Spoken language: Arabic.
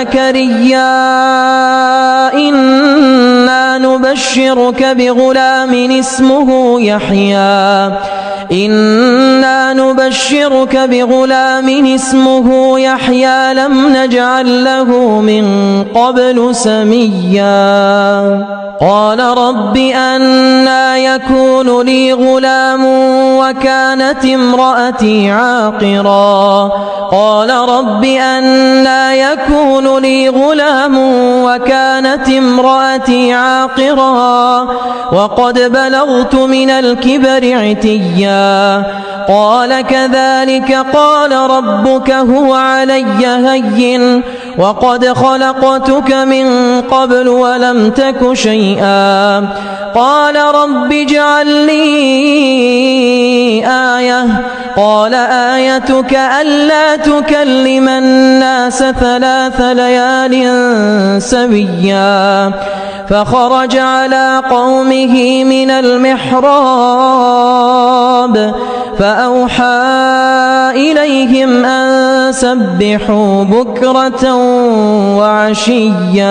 زكريا إنا نبشرك بغلام اسمه يحيى لم نجعل له من قبل سميا قال رب أنى يكون لي غلام وكانت امرأتي عاقرا قال رب أنى يكون لي غلام وكانت امرأتي عاقرا وقد بلغت من الكبر عتيا قال كذلك قال ربك هو علي هين وقد خلقتك من قبل ولم تك شيئا قال رب اجعل لي آية قال آيتك ألا تكلم الناس 3 ليال سويا فخرج على قومه من المحراب فأوحى إليهم أن سبحوا بكرة وعشيا